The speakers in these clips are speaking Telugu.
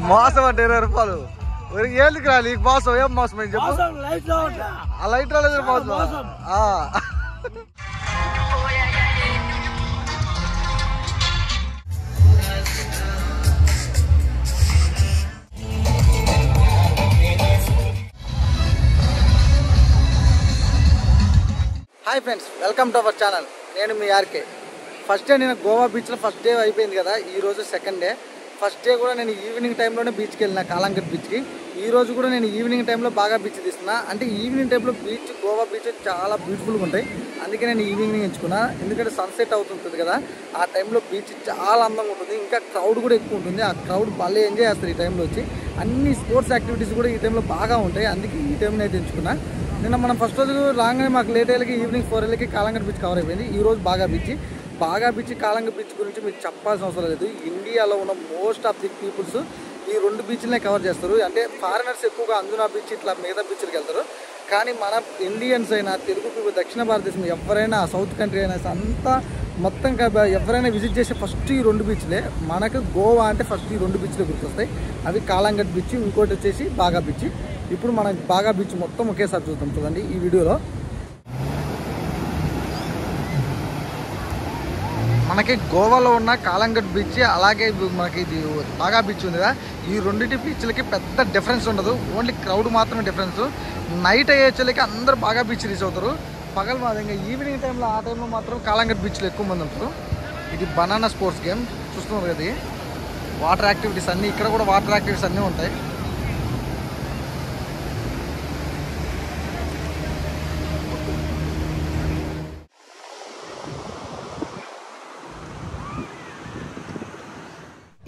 మోసం అంటే 20 రూపాయలు ఎందుకు రా నీకు మోసం ఏం మోసం అని చెప్పు ఆ లైట్ రాలేదు మోసం hi friends, welcome to our channel. నేను మీ ఆర్కే. ఫస్ట్ డే నేను గోవా బీచ్లో ఫస్ట్ డే అయిపోయింది కదా, ఈరోజు సెకండ్ డే. ఫస్ట్ డే కూడా నేను ఈవినింగ్ టైంలోనే బీచ్కి వెళ్ళిన, కాలంగట్ బీచ్కి. ఈరోజు కూడా నేను ఈవినింగ్ టైంలో బాగా బీచ్ తీస్తున్నా. అంటే ఈవినింగ్ టైంలో బీచ్, గోవా బీచ్ చాలా బ్యూటిఫుల్గా ఉంటాయి. అందుకే నేను ఈవినింగ్ ఎంచుకున్నా. ఎందుకంటే సన్సెట్ అవుతుంటుంది కదా, ఆ టైంలో బీచ్ చాలా అందంగా ఉంటుంది. ఇంకా క్రౌడ్ కూడా ఎక్కువ ఉంటుంది. ఆ క్రౌడ్ భలే ఎంజాయ్ చేస్తారు ఈ టైంలో వచ్చి. అన్ని స్పోర్ట్స్ యాక్టివిటీస్ కూడా ఈ టైంలో బాగా ఉంటాయి. అందుకే ఈ టైంలో అయితే ఎంచుకున్నా. నిన్న మనం ఫస్ట్ రోజు రాగానే మాకు లేట్ అయ్యేకి ఈవినింగ్ 4 గంటలకి కాలంగట్ బీచ్ కవర్ అయిపోయింది. ఈరోజు బాగా బీచ్ కాలంగట్ బీచ్ గురించి మీకు చెప్పాల్సిన అవసరం లేదు. ఇండియాలో ఉన్న మోస్ట్ ఆఫ్ ది పీపుల్స్ ఈ 2 బీచ్లనే కవర్ చేస్తారు. అంటే ఫారినర్స్ ఎక్కువగా అంజునా బీచ్ ఇట్లా మిగతా బీచ్లకి వెళ్తారు. కానీ మన ఇండియన్స్ అయినా, తెలుగు పీపుల్, దక్షిణ భారతదేశం ఎవరైనా, సౌత్ కంట్రీ అయినా అంతా మొత్తం ఎవరైనా విజిట్ చేసే ఫస్ట్ ఈ 2 బీచ్లే. మనకు గోవా అంటే ఫస్ట్ ఈ 2 బీచ్లే గుర్తొస్తాయి. అవి కాలంగట్ బీచ్, ఇంకోటి వచ్చేసి బాగా బీచ్. ఇప్పుడు మనం బాగా బీచ్ మొత్తం ఒకేసారి చూద్దాం. చూడండి ఈ వీడియోలో. మనకి గోవాలో ఉన్న కాలంగట్ బీచ్, అలాగే మనకి ఇది బాగా బీచ్ ఉంది కదా, ఈ 2 బీచ్లకి పెద్ద డిఫరెన్స్ ఉండదు. ఓన్లీ క్రౌడ్ మాత్రమే డిఫరెన్స్. నైట్ అయ్యేసరికి అందరూ బాగా బీచ్ రీచ్ అవుతారు. పగలు మాదిరిగా ఈవినింగ్ టైంలో, ఆ టైంలో మాత్రం కాలంగట్ బీచ్లో ఎక్కువ మంది ఉంటారు. ఇది బనానా స్పోర్ట్స్ గేమ్ చూస్తున్నారు కదా. వాటర్ యాక్టివిటీస్ అన్నీ, ఇక్కడ కూడా వాటర్ యాక్టివిటీస్ అన్నీ ఉంటాయి.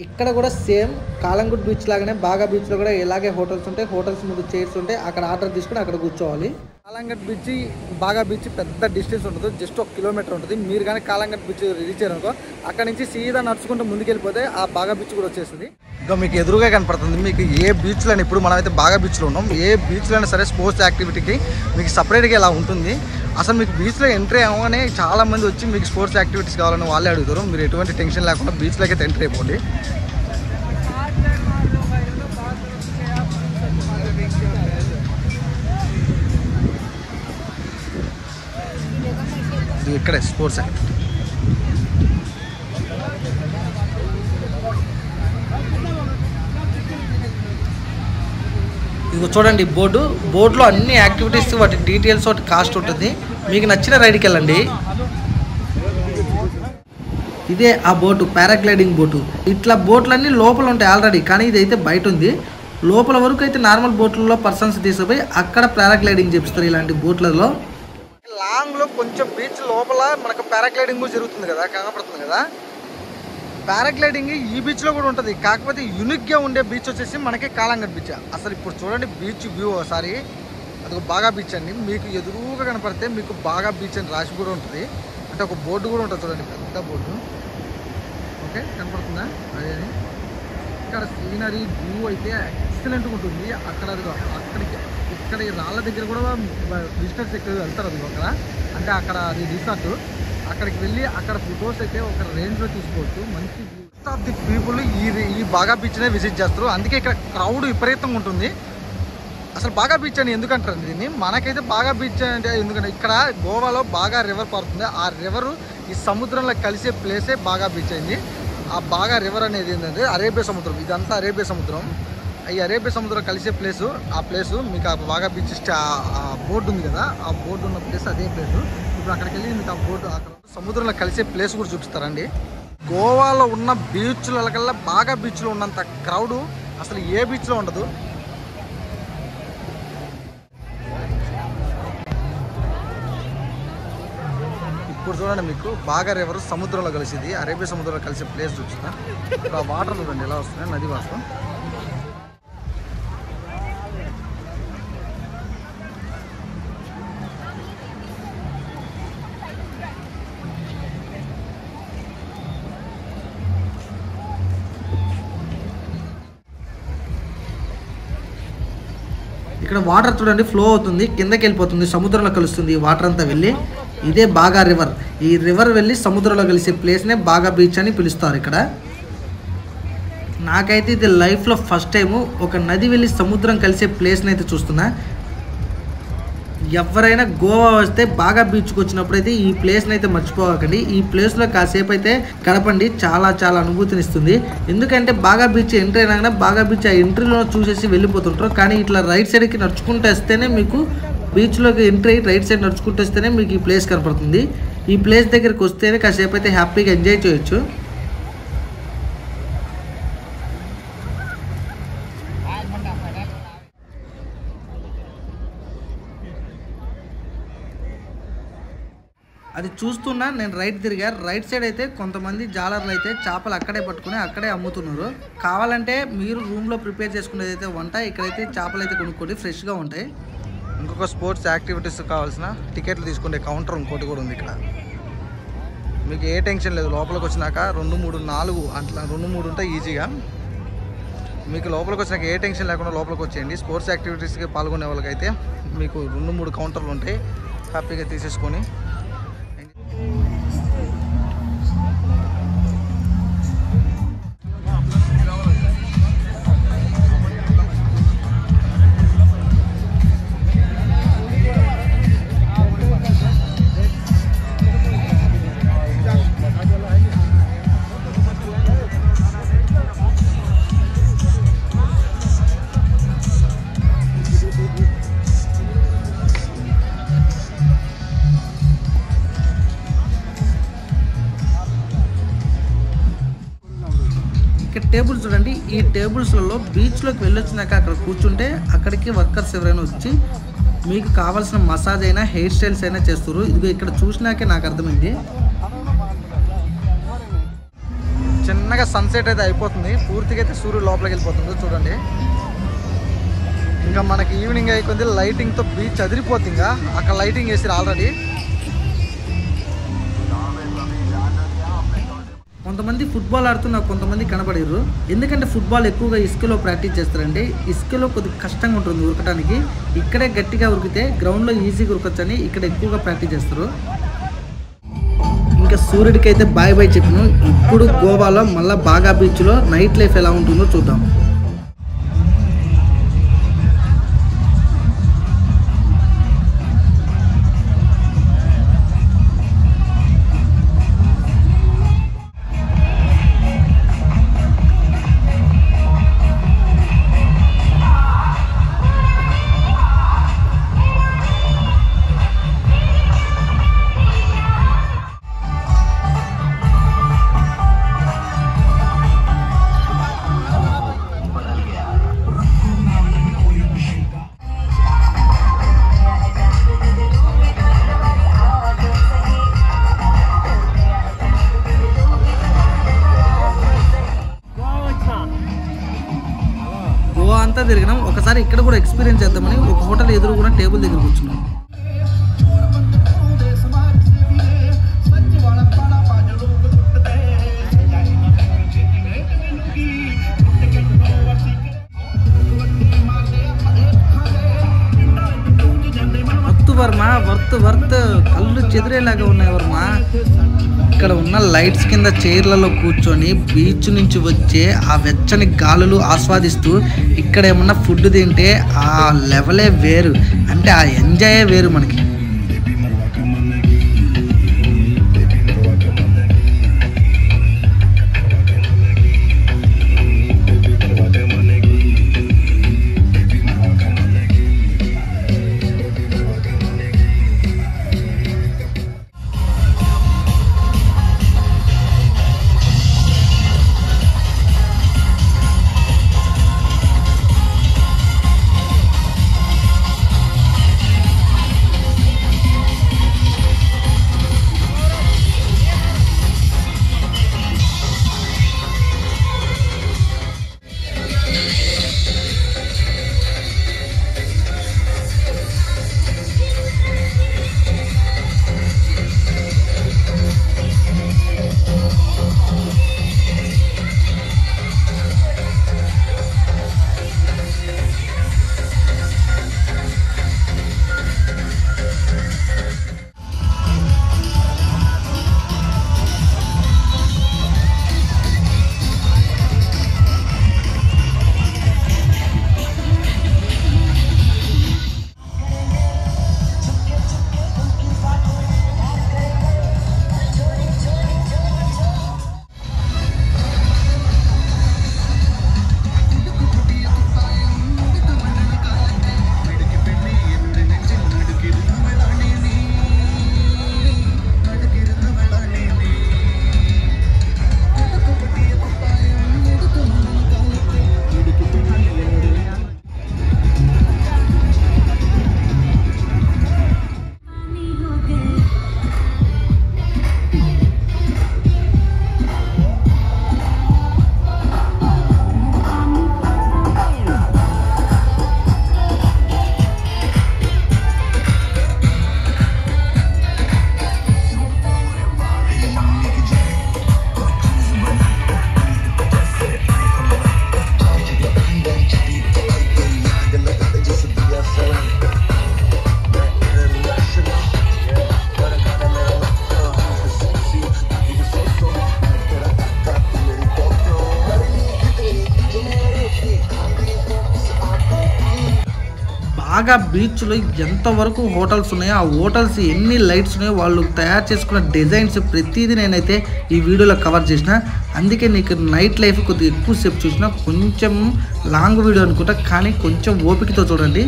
ఇక్కడ కూడా సేమ్ కాలంగట్ బీచ్ లాగానే బాగా బీచ్లో కూడా ఇలాగే హోటల్స్ ఉంటాయి. హోటల్స్ ముందు చైర్స్ ఉంటాయి. అక్కడ ఆర్డర్ తీసుకుని అక్కడ కూర్చోవాలి. కాలంగట్ బీచ్, బాగా బీచ్ పెద్ద డిస్టెన్స్ ఉంటుంది. జస్ట్ 1 కిలోమీటర్ ఉంటుంది. మీరు కానీ కాలంగట్ బీచ్ రీచ్ అయ్యారనుకో, అక్కడ నుంచి సీదా నడుచుకుంటూ ముందుకెళ్ళిపోతే ఆ బాగా బీచ్ కూడా వచ్చేస్తుంది. ఇంకా మీకు ఎదురుగా కనపడుతుంది. మీకు ఏ బీచ్లో అయినా, ఇప్పుడు మనమైతే బాగా బీచ్లో ఉన్నాం, ఏ బీచ్లో అయినా సరే స్పోర్ట్స్ యాక్టివిటీకి మీకు సపరేట్గా ఇలా ఉంటుంది. అసలు మీకు బీచ్లో ఎంట్రీ అవ్వగానే చాలామంది వచ్చి మీకు స్పోర్ట్స్ యాక్టివిటీస్ కావాలని వాళ్ళే అడుగుతారు. మీరు ఎటువంటి టెన్షన్ లేకుండా బీచ్లోకి అయితే ఎంట్రీ అయిపోండి. ఇక్కడే స్పోర్ట్స్ యాక్టివిటీ. ఇదిగో చూడండి బోర్డులో అన్ని యాక్టివిటీస్, వాటి డీటెయిల్స్, వాటి కాస్ట్ ఉంటుంది. మీకు నచ్చిన రైడ్కి వెళ్ళండి. ఇదే ఆ బోటు, పారాగ్లైడింగ్ బోటు. ఇట్లా బోట్లన్నీ లోపల ఉంటాయి ఆల్రెడీ, కానీ ఇదైతే బయట ఉంది. లోపల వరకు అయితే నార్మల్ బోట్లలో పర్సన్స్ తీసుకుపోయి అక్కడ పారాగ్లైడింగ్ చేపిస్తారు ఇలాంటి బోట్లలో. లాంగ్లో కొంచెం బీచ్ లోపల మనకు పారాగ్లైడింగ్ కూడా జరుగుతుంది కదా, కనపడుతుంది కదా. పారాగ్లైడింగ్ ఈ బీచ్లో కూడా ఉంటుంది. కాకపోతే యూనిక్గా ఉండే బీచ్ వచ్చేసి మనకి కాలంగట్ బీచ్. అసలు ఇప్పుడు చూడండి బీచ్ వ్యూ ఒకసారి. అది బాగా బీచ్ అండి. మీకు ఎదురుగా కనపడితే మీకు బాగా బీచ్ అని రాసి కూడా ఉంటుంది. అంటే ఒక బోర్డు కూడా ఉంటుంది చూడండి, పెద్ద బోర్డు. ఓకే, కనపడుతుందా? అదే ఇక్కడ సీనరీ వ్యూ అయితే ఎక్సలెంట్గా ఉంటుంది. ఇక్కడ ఈ రాళ్ళ దగ్గర కూడా విజిటర్స్ ఎక్కువ వెళ్తారు. అది అక్కడ అంటే అక్కడ అది రిసార్ట్. అక్కడికి వెళ్ళి అక్కడ ఫొటోస్ అయితే ఒక రేంజ్లో తీసుకోవచ్చు. మంచి మోస్ట్ ఆఫ్ ది పీపుల్ ఈ బాగా బీచ్నే విజిట్ చేస్తారు. అందుకే ఇక్కడ క్రౌడ్ విపరీతంగా ఉంటుంది. అసలు బాగా బీచ్ అని ఎందుకంటారు దీన్ని? మనకైతే బాగా బీచ్ అంటే ఎందుకంటే ఇక్కడ గోవాలో బాగా రివర్ పడుతుంది. ఆ రివరు ఈ సముద్రంలో కలిసే ప్లేసే బాగా బీచ్ అయింది. ఆ బాగా రివర్ అనేది ఏంటంటే అరేబియా సముద్రం. ఇదంతా అరేబియా సముద్రం. ఈ అరేబియా సముద్రం కలిసే ఆ ప్లేసు మీకు ఆ బాగా బీచ్ ఆ బోర్డు ఉంది కదా, ఆ బోర్డు ఉన్న ప్లేస్ అదే ప్లేసు. ఇప్పుడు అక్కడికి వెళ్ళి మీకు ఆ బోర్డు అక్కడ సముద్రంలో కలిసే ప్లేస్ కూడా చూపిస్తారండి. గోవాలో ఉన్న బీచ్లకల్లా బాగా బీచ్లో ఉన్నంత క్రౌడ్ అసలు ఏ బీచ్లో ఉండదు. ఇప్పుడు చూడండి మీకు బాగా రివర్ సముద్రంలో కలిసింది, అరేబియా సముద్రంలో కలిసే ప్లేస్ చూపిస్తా. ఇప్పుడు ఆ వాటర్ చూడండి ఎలా వస్తున్నాయి, నది వాసం. ఇక్కడ వాటర్ చూడండి ఫ్లో అవుతుంది, కిందకి వెళ్ళిపోతుంది, సముద్రంలో కలుస్తుంది ఈ వాటర్ అంతా వెళ్ళి. ఇదే బాగా రివర్. ఈ రివర్ వెళ్ళి సముద్రంలో కలిసే ప్లేస్నే బాగా బీచ్ అని పిలుస్తారు ఇక్కడ. నాకైతే ఇది లైఫ్లో ఫస్ట్ టైము ఒక నది వెళ్ళి సముద్రం కలిసే ప్లేస్ని అయితే చూస్తున్నా. ఎవరైనా గోవా వస్తే బాగా బీచ్కి వచ్చినప్పుడు అయితే ఈ ప్లేస్ని అయితే మర్చిపోకండి. ఈ ప్లేస్లో కాసేపు అయితే గడపండి, చాలా చాలా అనుభూతినిస్తుంది. ఎందుకంటే బాగా బీచ్ ఎంట్రీ అయినా బాగా బీచ్ ఆ ఎంట్రీలో చూసేసి వెళ్ళిపోతుంటారు. కానీ ఇట్లా రైట్ సైడ్కి నడుచుకుంటూ వస్తేనే మీకు బీచ్లోకి ఎంట్రీ అయ్యి రైట్ సైడ్ నడుచుకుంటూ వస్తేనే మీకు ఈ ప్లేస్ కనపడుతుంది. ఈ ప్లేస్ దగ్గరికి వస్తేనే కాసేపు అయితే హ్యాపీగా ఎంజాయ్ చేయొచ్చు. అది చూస్తున్నా నేను రైట్ తిరిగా. రైట్ సైడ్ అయితే కొంతమంది జాలర్లు అయితే చేపలు అక్కడే పట్టుకుని అక్కడే అమ్ముతున్నారు. కావాలంటే మీరు రూమ్లో ప్రిపేర్ చేసుకునేది అయితే వంట, ఇక్కడైతే చేపలు అయితే కొనుక్కోండి, ఫ్రెష్గా ఉంటాయి. ఇంకొక స్పోర్ట్స్ యాక్టివిటీస్ కావాల్సిన టికెట్లు తీసుకునే కౌంటర్ ఇంకోటి కూడా ఉంది ఇక్కడ. మీకు ఏ టెన్షన్ లేదు, లోపలికి వచ్చినాక 2, 3, 4 అట్లా 2, 3 ఉంటాయి ఈజీగా. మీకు లోపలికి వచ్చినాక ఏ టెన్షన్ లేకుండా లోపలికి వచ్చేయండి. స్పోర్ట్స్ యాక్టివిటీస్కి పాల్గొనే వాళ్ళకైతే మీకు 2, 3 కౌంటర్లు ఉంటాయి, హ్యాపీగా తీసేసుకొని. టేబుల్స్ చూడండి, ఈ టేబుల్స్లలో బీచ్లోకి వెళ్ళొచ్చినాక అక్కడ కూర్చుంటే అక్కడికి వర్కర్స్ ఎవరైనా వచ్చి మీకు కావాల్సిన మసాజ్ అయినా హెయిర్ స్టైల్స్ అయినా చేస్తారు. ఇది ఇక్కడ చూసినాకే నాకు అర్థమైంది. చిన్నగా సన్సెట్ అయితే అయిపోతుంది, పూర్తిగా అయితే సూర్యుడు లోపలికి వెళ్ళిపోతుంది చూడండి. ఇంకా మనకి ఈవినింగ్ అయిపోయింది, లైటింగ్తో బీచ్ అదిరిపోతుంది. ఇంకా అక్కడ లైటింగ్ వేసారు ఆల్రెడీ. కొంతమంది ఫుట్బాల్ ఆడుతున్నా కొంతమంది కనబడరు. ఎందుకంటే ఫుట్బాల్ ఎక్కువగా ఇసుకలో ప్రాక్టీస్ చేస్తారండి. ఇసుకలో కొద్దిగా కష్టంగా ఉంటుంది ఉరకడానికి. ఇక్కడే గట్టిగా ఉరికితే గ్రౌండ్లో ఈజీగా ఉరకొచ్చని ఇక్కడ ఎక్కువగా ప్రాక్టీస్ చేస్తారు. ఇంకా సూర్యుడికి అయితే బాయ్ బాయ్ చెప్పిన. ఇప్పుడు గోవాలో మళ్ళీ బాగా బీచ్లో నైట్ లైఫ్ ఎలా ఉంటుందో చూద్దాం. అంతా తిరిగినాం. ఒకసారి ఇక్కడ కూడా ఎక్స్పీరియన్స్ చేద్దామని ఒక హోటల్ ఎదురు కూడా టేబుల్ దగ్గర కూర్చున్నాం. వర్మ వర్త్ కళ్ళు చెదిరేలాగా ఉన్నాయి వర్మ. ఇక్కడ ఉన్న లైట్స్ కింద చైర్లలో కూర్చొని బీచ్ నుంచి వచ్చే ఆ వెచ్చని గాలులు ఆస్వాదిస్తూ ఇక్కడ ఏమన్నా ఫుడ్ తింటే ఆ లెవెలే వేరు, అంటే ఆ ఎంజాయే వేరు మనకి. బాగా బీచ్లో ఎంతవరకు హోటల్స్ ఉన్నాయో, ఆ హోటల్స్ ఎన్ని లైట్స్ ఉన్నాయో, వాళ్ళు తయారు చేసుకున్న డిజైన్స్ ప్రతిదీ నేనైతే ఈ వీడియోలో కవర్ చేసిన. అందుకే నీకు నైట్ లైఫ్ కొద్దిగా ఎక్కువసేపు చూసిన. కొంచెం లాంగ్ వీడియో అనుకుంటా, కానీ కొంచెం ఓపికతో చూడండి.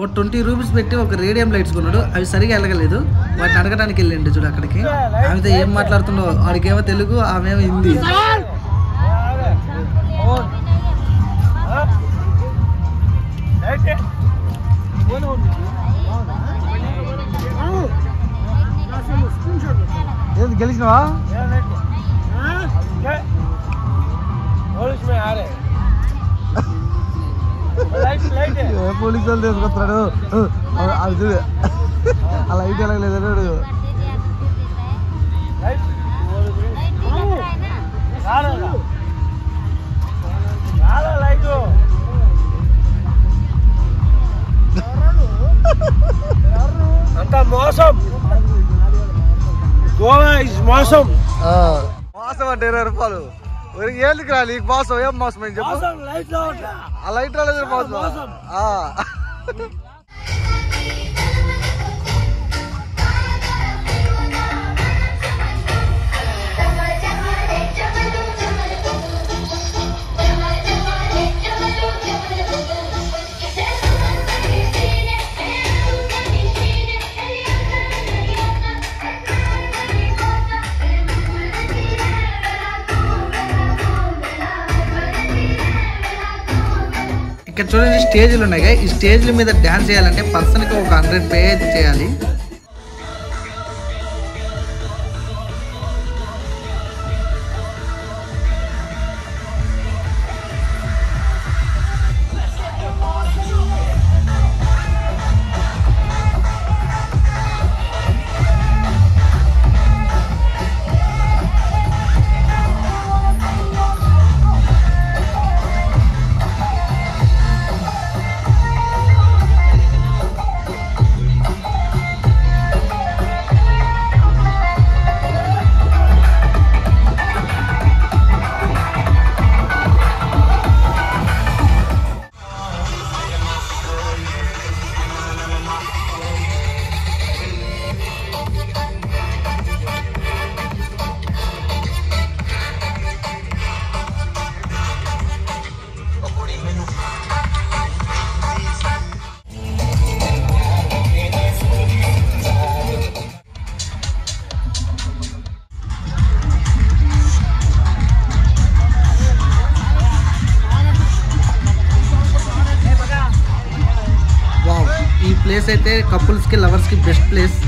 ఓ 20 రూపీస్ పెట్టి ఒక రేడియం లైట్స్ కొన్నాడు. అవి సరిగా వెళ్ళగలేదు. వాటిని అడగడానికి వెళ్ళండి చూడు అక్కడికి. ఆమెతో ఏం మాట్లాడుతుండో, వాడికేమో తెలుగు, ఆమెమో హిందీ. గెలిచినవా? పోలీసు వాళ్ళు తీసుకొస్తున్నాడు. అది చూడు, ఆ లైట్ వెళ్ళలేదు. అంత మోసం, గోవా ఇస్ మోసం. మోసం అంటే 20 రూపాయలు ఎందుకు రా నీకు మోసం? ఏం మోసం అని చెప్పు. ఆ లైట్ రాలేదు మోసం. ఇక్కడ చూడండి స్టేజ్లు ఉన్నాయి. ఈ స్టేజ్ల మీద డ్యాన్స్ చేయాలంటే పర్సన్కి ఒక 100 పే అయితే చేయాలి. ఈ ప్లేస్ అయితే కపుల్స్కి, లవర్స్కి బెస్ట్ ప్లేస్.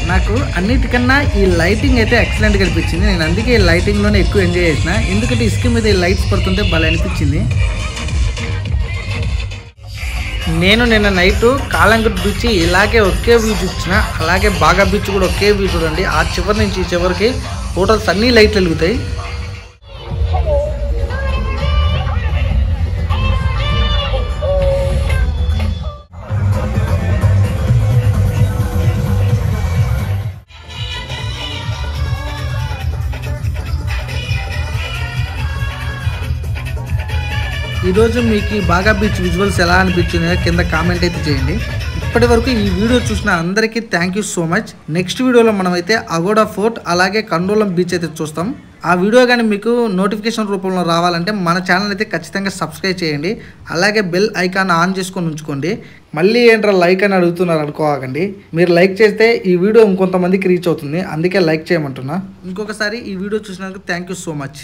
నాకు అన్నిటికన్నా ఈ లైటింగ్ అయితే ఎక్సలెంట్గా అనిపించింది. నేను అందుకే ఈ లైటింగ్లోనే ఎక్కువ ఎంజాయ్ చేసిన. ఎందుకంటే ఇసుక మీద ఈ లైట్స్ పడుతుంటే భలే అనిపించింది. నేను నిన్న నైట్ కాలంగుట్ బీచ్ ఇలాగే ఒకే వ్యూ చూసిన, అలాగే బాగా బీచ్ కూడా ఒకే వ్యూ చూడండి. ఆ చివరి నుంచి ఈ చివరికి హోటల్స్ అన్నీ లైట్లు వెలుగుతాయి. ఈరోజు మీకు ఈ బాగా బీచ్ విజువల్స్ ఎలా అనిపించినాయో కింద కామెంట్ అయితే చేయండి. ఇప్పటి వరకు ఈ వీడియో చూసిన అందరికీ thank you so much. Next వీడియోలో మనమైతే అగోడా ఫోర్ట్ అలాగే కండోలం బీచ్ అయితే చూస్తాం. ఆ వీడియో కానీ మీకు నోటిఫికేషన్ రూపంలో రావాలంటే మన ఛానల్ అయితే ఖచ్చితంగా సబ్స్క్రైబ్ చేయండి. అలాగే బెల్ ఐకాన్ ఆన్ చేసుకొని ఉంచుకోండి. మళ్ళీ ఏంట్రా లైక్ అని అడుగుతున్నారు అనుకోకండి. మీరు లైక్ చేస్తే ఈ వీడియో ఇంకొంతమందికి రీచ్ అవుతుంది, అందుకే లైక్ చేయమంటున్నా. ఇంకొకసారి ఈ వీడియో చూసినందుకు థ్యాంక్ యూ సో మచ్.